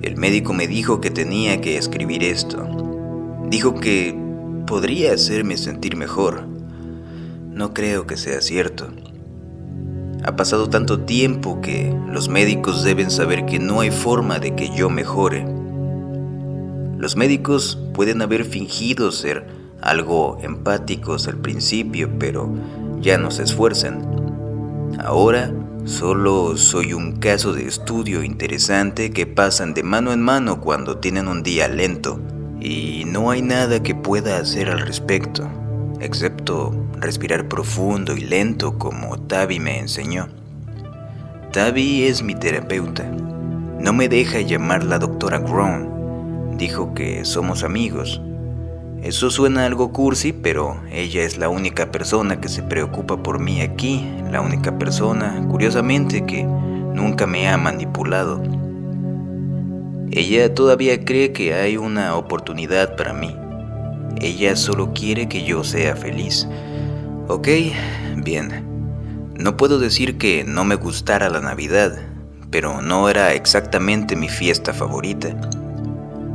El médico me dijo que tenía que escribir esto. Dijo que podría hacerme sentir mejor. No creo que sea cierto. Ha pasado tanto tiempo que los médicos deben saber que no hay forma de que yo mejore. Los médicos pueden haber fingido ser algo empáticos al principio, pero ya no se esfuerzan. Ahora solo soy un caso de estudio interesante que pasan de mano en mano cuando tienen un día lento, y no hay nada que pueda hacer al respecto, excepto respirar profundo y lento como Tavi me enseñó. Tavi es mi terapeuta. No me deja llamar la doctora Grown. Dijo que somos amigos. Eso suena algo cursi, pero ella es la única persona que se preocupa por mí aquí, la única persona, curiosamente, que nunca me ha manipulado. Ella todavía cree que hay una oportunidad para mí. Ella solo quiere que yo sea feliz. Ok, bien. No puedo decir que no me gustara la Navidad, pero no era exactamente mi fiesta favorita.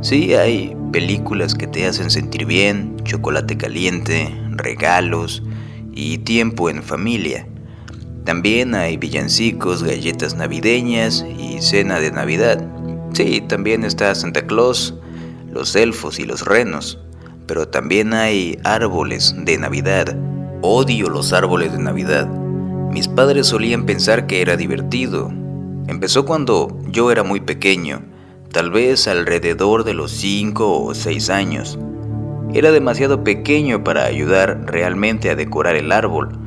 Sí, hay películas que te hacen sentir bien, chocolate caliente, regalos y tiempo en familia. También hay villancicos, galletas navideñas y cena de Navidad. Sí, también está Santa Claus, los elfos y los renos. Pero también hay árboles de Navidad. Odio los árboles de Navidad. Mis padres solían pensar que era divertido. Empezó cuando yo era muy pequeño. Tal vez alrededor de los 5 o 6 años. Era demasiado pequeño para ayudar realmente a decorar el árbol,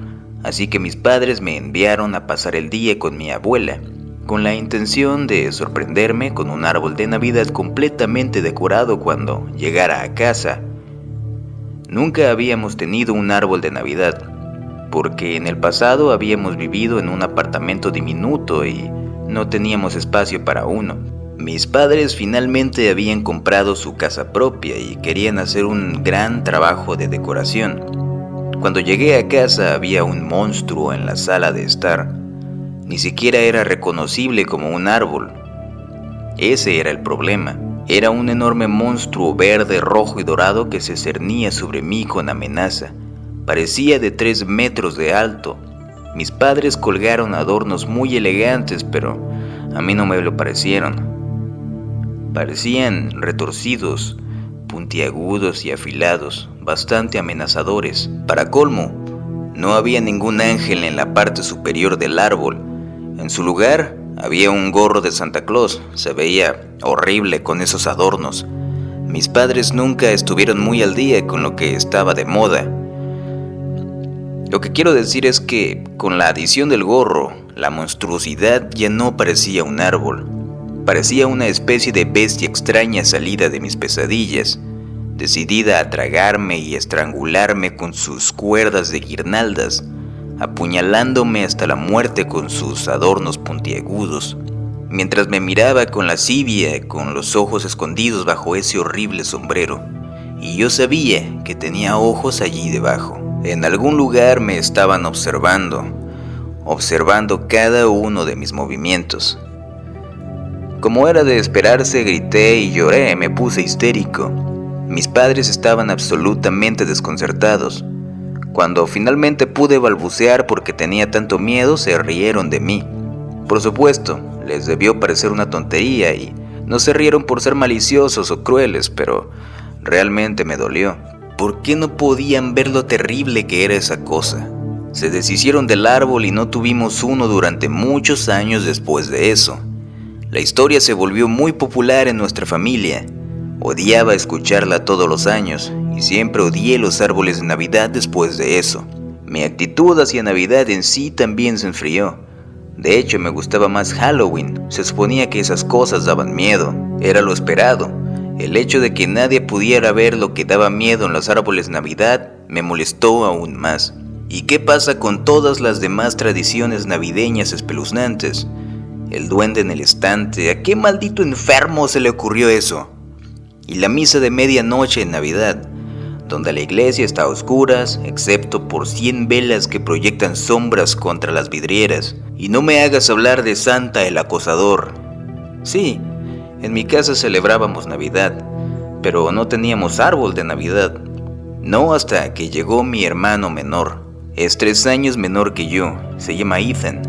así que mis padres me enviaron a pasar el día con mi abuela, con la intención de sorprenderme con un árbol de Navidad completamente decorado cuando llegara a casa. Nunca habíamos tenido un árbol de Navidad, porque en el pasado habíamos vivido en un apartamento diminuto y no teníamos espacio para uno. Mis padres finalmente habían comprado su casa propia y querían hacer un gran trabajo de decoración. Cuando llegué a casa había un monstruo en la sala de estar. Ni siquiera era reconocible como un árbol. Ese era el problema. Era un enorme monstruo verde, rojo y dorado que se cernía sobre mí con amenaza. Parecía de 3 metros de alto. Mis padres colgaron adornos muy elegantes, pero a mí no me lo parecieron. Parecían retorcidos, puntiagudos y afilados, bastante amenazadores. Para colmo, no había ningún ángel en la parte superior del árbol. En su lugar, había un gorro de Santa Claus. Se veía horrible con esos adornos. Mis padres nunca estuvieron muy al día con lo que estaba de moda. Lo que quiero decir es que, con la adición del gorro, la monstruosidad ya no parecía un árbol. Parecía una especie de bestia extraña salida de mis pesadillas, decidida a tragarme y estrangularme con sus cuerdas de guirnaldas, apuñalándome hasta la muerte con sus adornos puntiagudos, mientras me miraba con lascivia, con los ojos escondidos bajo ese horrible sombrero. Y yo sabía que tenía ojos allí debajo. En algún lugar me estaban observando cada uno de mis movimientos. Como era de esperarse, grité y lloré, me puse histérico. Mis padres estaban absolutamente desconcertados. Cuando finalmente pude balbucear porque tenía tanto miedo, se rieron de mí. Por supuesto, les debió parecer una tontería y no se rieron por ser maliciosos o crueles, pero realmente me dolió. ¿Por qué no podían ver lo terrible que era esa cosa? Se deshicieron del árbol y no tuvimos uno durante muchos años después de eso. La historia se volvió muy popular en nuestra familia. Odiaba escucharla todos los años y siempre odié los árboles de Navidad después de eso. Mi actitud hacia Navidad en sí también se enfrió. De hecho, me gustaba más Halloween. Se suponía que esas cosas daban miedo. Era lo esperado. El hecho de que nadie pudiera ver lo que daba miedo en los árboles de Navidad me molestó aún más. ¿Y qué pasa con todas las demás tradiciones navideñas espeluznantes? El duende en el estante, ¿a qué maldito enfermo se le ocurrió eso? Y la misa de medianoche en Navidad, donde la iglesia está a oscuras, excepto por 100 velas que proyectan sombras contra las vidrieras. Y no me hagas hablar de Santa el acosador. Sí, En mi casa celebrábamos Navidad, pero no teníamos árbol de Navidad. No hasta que llegó mi hermano menor. Es 3 años menor que yo, se llama Ethan.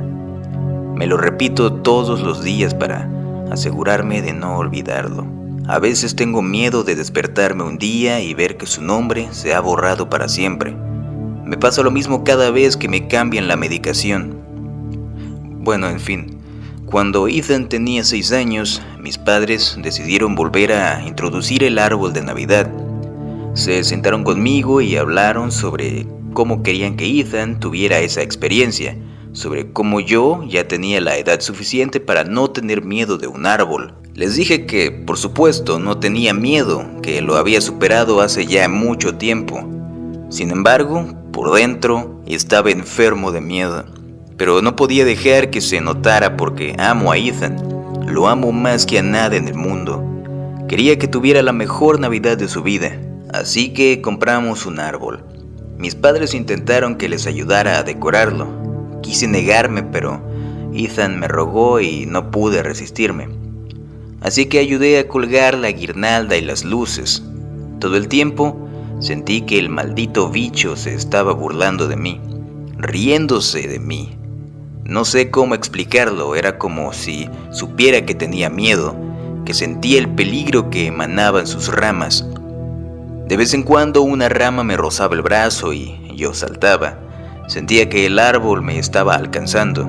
Me lo repito todos los días para asegurarme de no olvidarlo. A veces tengo miedo de despertarme un día y ver que su nombre se ha borrado para siempre. Me pasa lo mismo cada vez que me cambian la medicación. Bueno, en fin, cuando Ethan tenía 6 años, mis padres decidieron volver a introducir el árbol de Navidad. Se sentaron conmigo y hablaron sobre cómo querían que Ethan tuviera esa experiencia, sobre cómo yo ya tenía la edad suficiente para no tener miedo de un árbol. Les dije que, por supuesto, no tenía miedo, que lo había superado hace ya mucho tiempo. Sin embargo, por dentro estaba enfermo de miedo, pero no podía dejar que se notara porque amo a Ethan. Lo amo más que a nada en el mundo. Quería que tuviera la mejor Navidad de su vida, así que compramos un árbol. Mis padres intentaron que les ayudara a decorarlo. Quise negarme, pero Ethan me rogó y no pude resistirme. Así que ayudé a colgar la guirnalda y las luces. Todo el tiempo sentí que el maldito bicho se estaba burlando de mí, riéndose de mí. No sé cómo explicarlo, era como si supiera que tenía miedo, que sentía el peligro que emanaban sus ramas. De vez en cuando una rama me rozaba el brazo y yo saltaba. Sentía que el árbol me estaba alcanzando.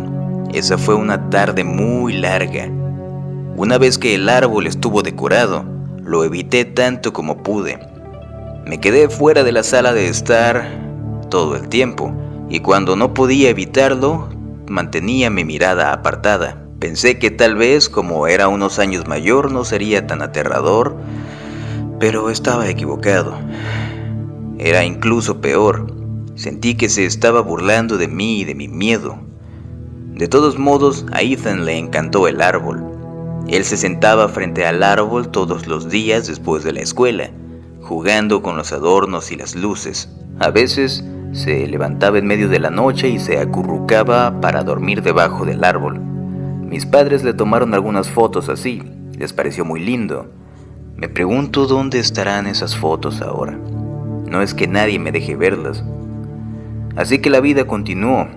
Esa fue una tarde muy larga. Una vez que el árbol estuvo decorado, lo evité tanto como pude. Me quedé fuera de la sala de estar todo el tiempo, y cuando no podía evitarlo, mantenía mi mirada apartada. Pensé que tal vez, como era unos años mayor, no sería tan aterrador, pero estaba equivocado. Era incluso peor. Sentí que se estaba burlando de mí y de mi miedo. De todos modos, a Ethan le encantó el árbol. Él se sentaba frente al árbol todos los días después de la escuela, jugando con los adornos y las luces. A veces se levantaba en medio de la noche y se acurrucaba para dormir debajo del árbol. Mis padres le tomaron algunas fotos así. Les pareció muy lindo. Me pregunto dónde estarán esas fotos ahora. No es que nadie me deje verlas. Así que la vida continuó.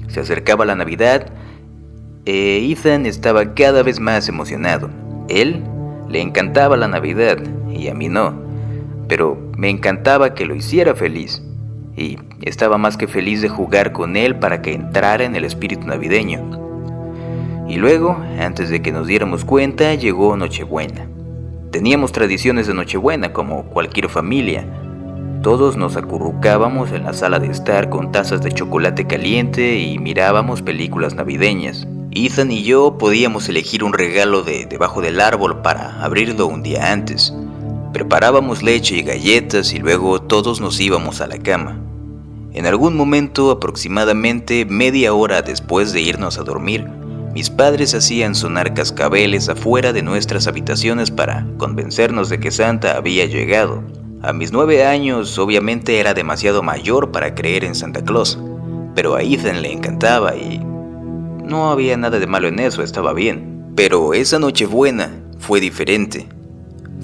Se acercaba la Navidad. Ethan estaba cada vez más emocionado. Él le encantaba la Navidad y a mí no, pero me encantaba que lo hiciera feliz y estaba más que feliz de jugar con él para que entrara en el espíritu navideño. Y luego, antes de que nos diéramos cuenta, llegó Nochebuena. Teníamos tradiciones de Nochebuena como cualquier familia. Todos nos acurrucábamos en la sala de estar con tazas de chocolate caliente y mirábamos películas navideñas. Ethan y yo podíamos elegir un regalo debajo del árbol para abrirlo un día antes. Preparábamos leche y galletas y luego todos nos íbamos a la cama. En algún momento, aproximadamente media hora después de irnos a dormir, mis padres hacían sonar cascabeles afuera de nuestras habitaciones para convencernos de que Santa había llegado. A mis 9 años, obviamente era demasiado mayor para creer en Santa Claus, pero a Ethan le encantaba y no había nada de malo en eso, estaba bien. Pero esa Nochebuena fue diferente.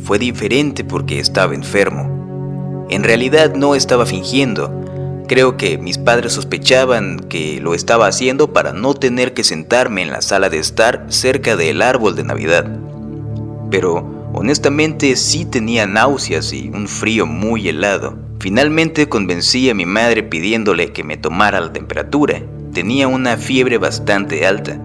Fue diferente porque estaba enfermo. En realidad no estaba fingiendo. Creo que mis padres sospechaban que lo estaba haciendo para no tener que sentarme en la sala de estar cerca del árbol de Navidad. Pero honestamente sí tenía náuseas y un frío muy helado. Finalmente convencí a mi madre pidiéndole que me tomara la temperatura. Tenía una fiebre bastante alta.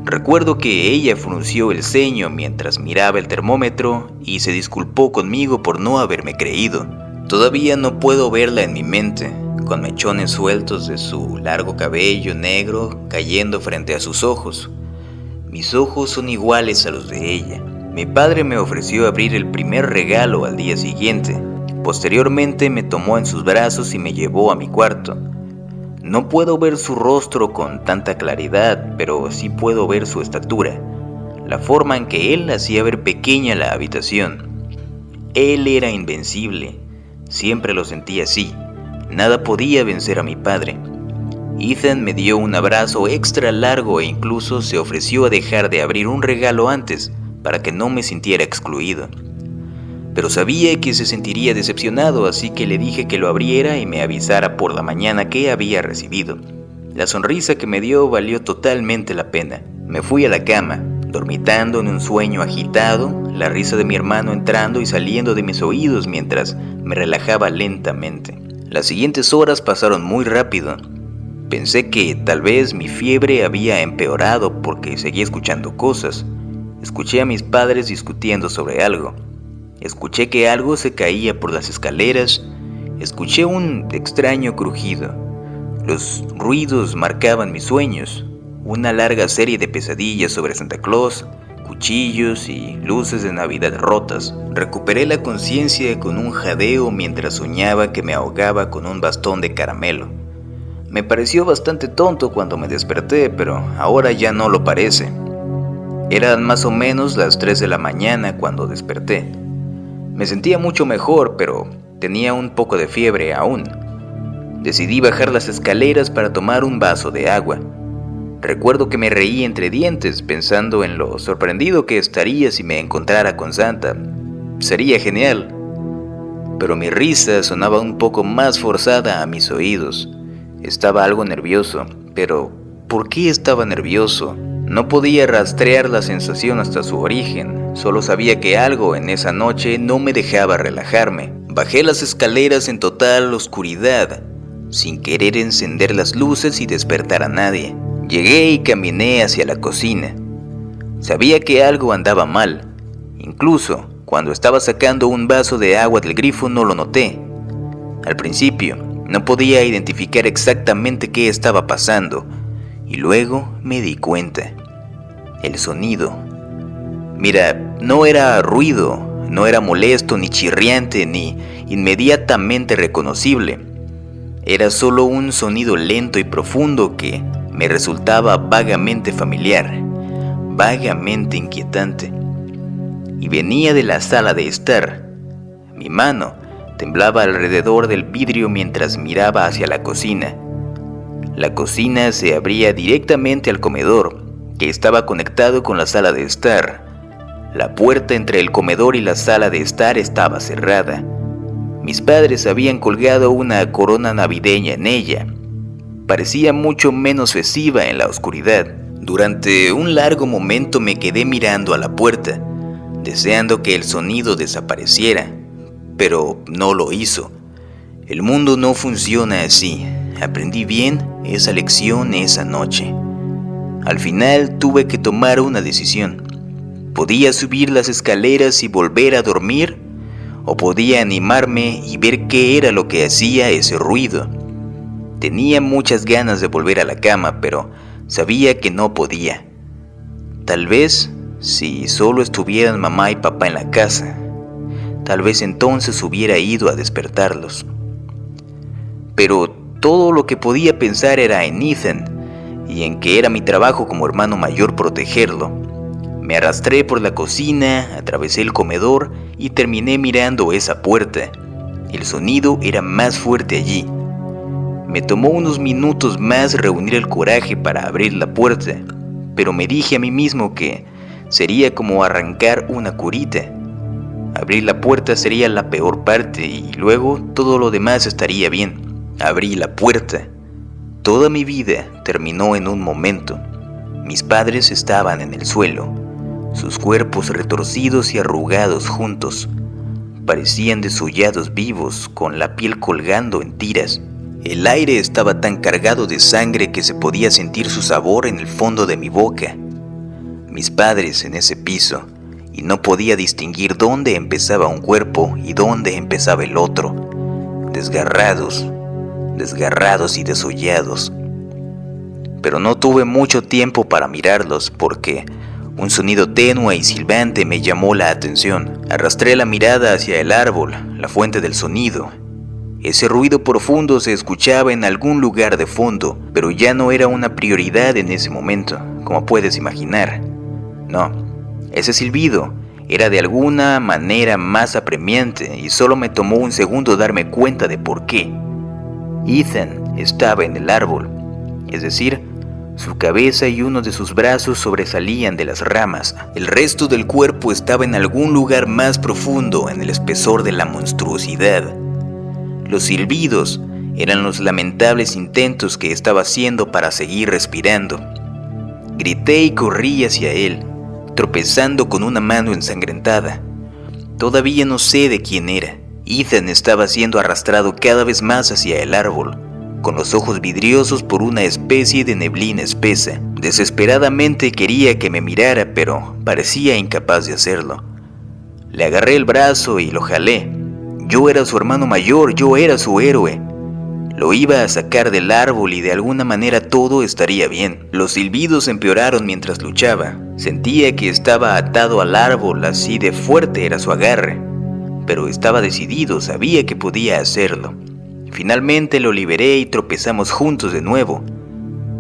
Recuerdo que ella frunció el ceño mientras miraba el termómetro y se disculpó conmigo por no haberme creído. Todavía no puedo verla en mi mente, con mechones sueltos de su largo cabello negro cayendo frente a sus ojos. Mis ojos son iguales a los de ella. Mi padre me ofreció abrir el primer regalo al día siguiente. Posteriormente me tomó en sus brazos y me llevó a mi cuarto. No puedo ver su rostro con tanta claridad, pero sí puedo ver su estatura, la forma en que él hacía ver pequeña la habitación. Él era invencible, siempre lo sentí así, nada podía vencer a mi padre. Ethan me dio un abrazo extra largo e incluso se ofreció a dejar de abrir un regalo antes, para que no me sintiera excluido. Pero sabía que se sentiría decepcionado, así que le dije que lo abriera y me avisara por la mañana qué había recibido. La sonrisa que me dio valió totalmente la pena. Me fui a la cama, dormitando en un sueño agitado, la risa de mi hermano entrando y saliendo de mis oídos mientras me relajaba lentamente. Las siguientes horas pasaron muy rápido. Pensé que tal vez mi fiebre había empeorado porque seguía escuchando cosas. Escuché a mis padres discutiendo sobre algo. Escuché que algo se caía por las escaleras. Escuché un extraño crujido. Los ruidos marcaban mis sueños. Una larga serie de pesadillas sobre Santa Claus, cuchillos y luces de Navidad rotas. Recuperé la conciencia con un jadeo mientras soñaba que me ahogaba con un bastón de caramelo. Me pareció bastante tonto cuando me desperté, pero ahora ya no lo parece. Eran más o menos las 3 de la mañana cuando desperté. Me sentía mucho mejor, pero tenía un poco de fiebre aún. Decidí bajar las escaleras para tomar un vaso de agua. Recuerdo que me reí entre dientes pensando en lo sorprendido que estaría si me encontrara con Santa. Sería genial. Pero mi risa sonaba un poco más forzada a mis oídos. Estaba algo nervioso, pero ¿por qué estaba nervioso? No podía rastrear la sensación hasta su origen. Solo sabía que algo en esa noche no me dejaba relajarme. Bajé las escaleras en total oscuridad, sin querer encender las luces y despertar a nadie. Llegué y caminé hacia la cocina. Sabía que algo andaba mal. Incluso cuando estaba sacando un vaso de agua del grifo no lo noté. Al principio no podía identificar exactamente qué estaba pasando, y luego me di cuenta. El sonido. Mira, no era ruido, no era molesto ni chirriante ni inmediatamente reconocible. Era solo un sonido lento y profundo que me resultaba vagamente familiar, vagamente inquietante. Y venía de la sala de estar. Mi mano temblaba alrededor del vidrio mientras miraba hacia la cocina. La cocina se abría directamente al comedor, que estaba conectado con la sala de estar. La puerta entre el comedor y la sala de estar estaba cerrada. Mis padres habían colgado una corona navideña en ella. Parecía mucho menos festiva en la oscuridad. Durante un largo momento me quedé mirando a la puerta, deseando que el sonido desapareciera, pero no lo hizo. El mundo no funciona así. Aprendí bien esa lección esa noche. Al final tuve que tomar una decisión. Podía subir las escaleras y volver a dormir, o podía animarme y ver qué era lo que hacía ese ruido. Tenía muchas ganas de volver a la cama, pero sabía que no podía. Tal vez si solo estuvieran mamá y papá en la casa, tal vez entonces hubiera ido a despertarlos. Pero todo lo que podía pensar era en Ethan y en que era mi trabajo como hermano mayor protegerlo. Me arrastré por la cocina, atravesé el comedor y terminé mirando esa puerta. El sonido era más fuerte allí. Me tomó unos minutos más reunir el coraje para abrir la puerta, pero me dije a mí mismo que sería como arrancar una curita. Abrir la puerta sería la peor parte y luego todo lo demás estaría bien. Abrí la puerta. Toda mi vida terminó en un momento. Mis padres estaban en el suelo, sus cuerpos retorcidos y arrugados juntos. Parecían desollados vivos, con la piel colgando en tiras. El aire estaba tan cargado de sangre que se podía sentir su sabor en el fondo de mi boca. Mis padres en ese piso, y no podía distinguir dónde empezaba un cuerpo y dónde empezaba el otro. Desgarrados y desollados. Pero no tuve mucho tiempo para mirarlos porque un sonido tenue y silbante me llamó la atención. Arrastré la mirada hacia el árbol, la fuente del sonido. Ese ruido profundo se escuchaba en algún lugar de fondo, pero ya no era una prioridad en ese momento, como puedes imaginar. No, ese silbido era de alguna manera más apremiante y solo me tomó un segundo darme cuenta de por qué. Ethan estaba en el árbol, es decir, Su cabeza y uno de sus brazos sobresalían de las ramas. El resto del cuerpo estaba en algún lugar más profundo, en el espesor de la monstruosidad. Los silbidos eran los lamentables intentos que estaba haciendo para seguir respirando. Grité y corrí hacia él, tropezando con una mano ensangrentada. Todavía no sé de quién era. Ethan estaba siendo arrastrado cada vez más hacia el árbol, con los ojos vidriosos por una especie de neblina espesa. Desesperadamente quería que me mirara, pero parecía incapaz de hacerlo. Le agarré el brazo y lo jalé. Yo era su hermano mayor, yo era su héroe. Lo iba a sacar del árbol y de alguna manera todo estaría bien. Los silbidos empeoraron mientras luchaba. Sentía que estaba atado al árbol, así de fuerte era su agarre. Pero estaba decidido, sabía que podía hacerlo. Finalmente lo liberé y tropezamos juntos de nuevo.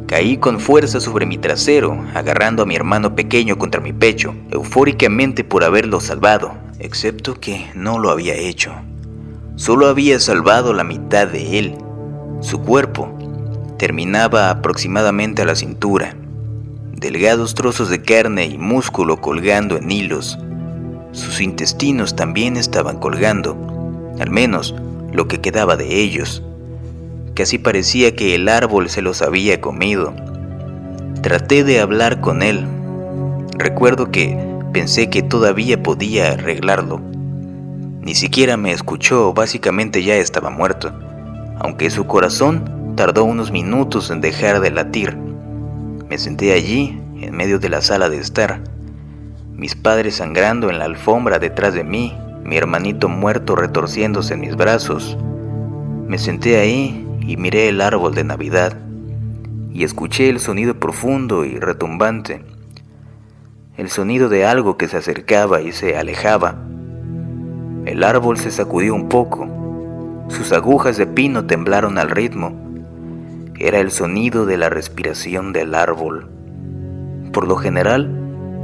Caí con fuerza sobre mi trasero, agarrando a mi hermano pequeño contra mi pecho, eufóricamente por haberlo salvado, excepto que no lo había hecho. Solo había salvado la mitad de él. Su cuerpo terminaba aproximadamente a la cintura, delgados trozos de carne y músculo colgando en hilos. Sus intestinos también estaban colgando, al menos lo que quedaba de ellos. Casi parecía que el árbol se los había comido. Traté de hablar con él. Recuerdo que pensé que todavía podía arreglarlo. Ni siquiera me escuchó, básicamente ya estaba muerto, aunque su corazón tardó unos minutos en dejar de latir. Me senté allí, en medio de la sala de estar, mis padres sangrando en la alfombra detrás de mí, mi hermanito muerto retorciéndose en mis brazos. Me senté ahí y miré el árbol de Navidad y escuché el sonido profundo y retumbante, el sonido de algo que se acercaba y se alejaba. El árbol se sacudió un poco, sus agujas de pino temblaron al ritmo. Era el sonido de la respiración del árbol. Por lo general,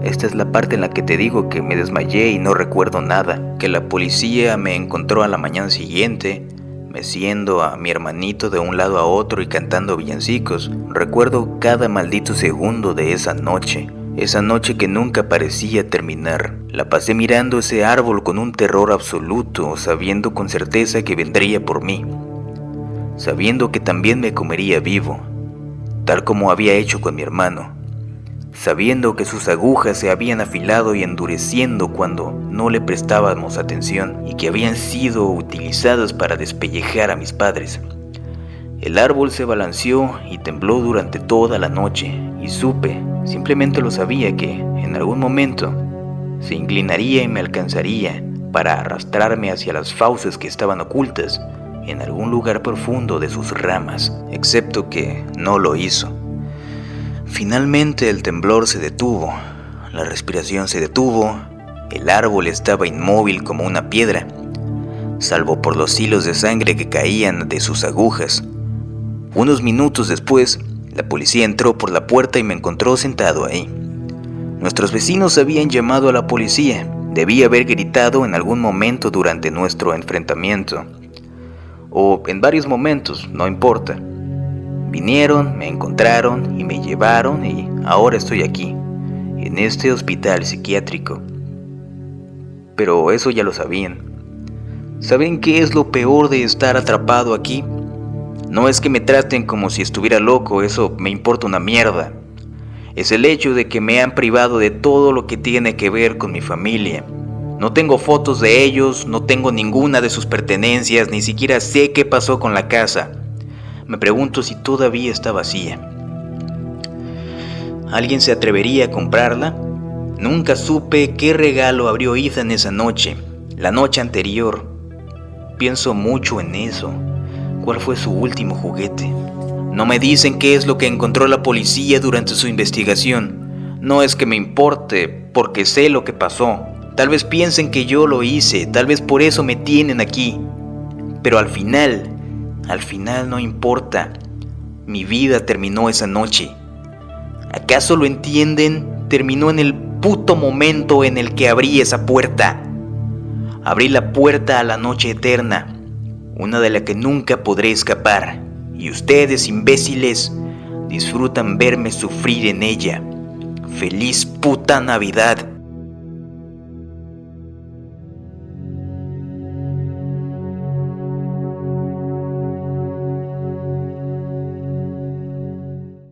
esta es la parte en la que te digo que me desmayé y no recuerdo nada, que la policía me encontró a la mañana siguiente, meciendo a mi hermanito de un lado a otro y cantando villancicos. Recuerdo cada maldito segundo de esa noche que nunca parecía terminar. La pasé mirando ese árbol con un terror absoluto, sabiendo con certeza que vendría por mí, sabiendo que también me comería vivo, tal como había hecho con mi hermano, sabiendo que sus agujas se habían afilado y endureciendo cuando no le prestábamos atención y que habían sido utilizadas para despellejar a mis padres. El árbol se balanceó y tembló durante toda la noche y supe, simplemente lo sabía, que en algún momento se inclinaría y me alcanzaría para arrastrarme hacia las fauces que estaban ocultas en algún lugar profundo de sus ramas, excepto que no lo hizo. Finalmente el temblor se detuvo, la respiración se detuvo, el árbol estaba inmóvil como una piedra, salvo por los hilos de sangre que caían de sus agujas. Unos minutos después, la policía entró por la puerta y me encontró sentado ahí. Nuestros vecinos habían llamado a la policía. Debí haber gritado en algún momento durante nuestro enfrentamiento. O en varios momentos, no importa. Vinieron, me encontraron y me llevaron y ahora estoy aquí, en este hospital psiquiátrico. Pero eso ya lo sabían. ¿Saben qué es lo peor de estar atrapado aquí? No es que me traten como si estuviera loco, eso me importa una mierda. Es el hecho de que me han privado de todo lo que tiene que ver con mi familia. No tengo fotos de ellos, no tengo ninguna de sus pertenencias, ni siquiera sé qué pasó con la casa. Me pregunto si todavía está vacía. ¿Alguien se atrevería a comprarla? Nunca supe qué regalo abrió Ethan esa noche, la noche anterior. Pienso mucho en eso. ¿Cuál fue su último juguete? No me dicen qué es lo que encontró la policía durante su investigación. No es que me importe, porque sé lo que pasó. Tal vez piensen que yo lo hice, tal vez por eso me tienen aquí. Pero al final no importa. Mi vida terminó esa noche. ¿Acaso lo entienden? Terminó en el puto momento en el que abrí esa puerta. Abrí la puerta a la noche eterna, una de la que nunca podré escapar. Y ustedes, imbéciles, disfrutan verme sufrir en ella. ¡Feliz puta Navidad!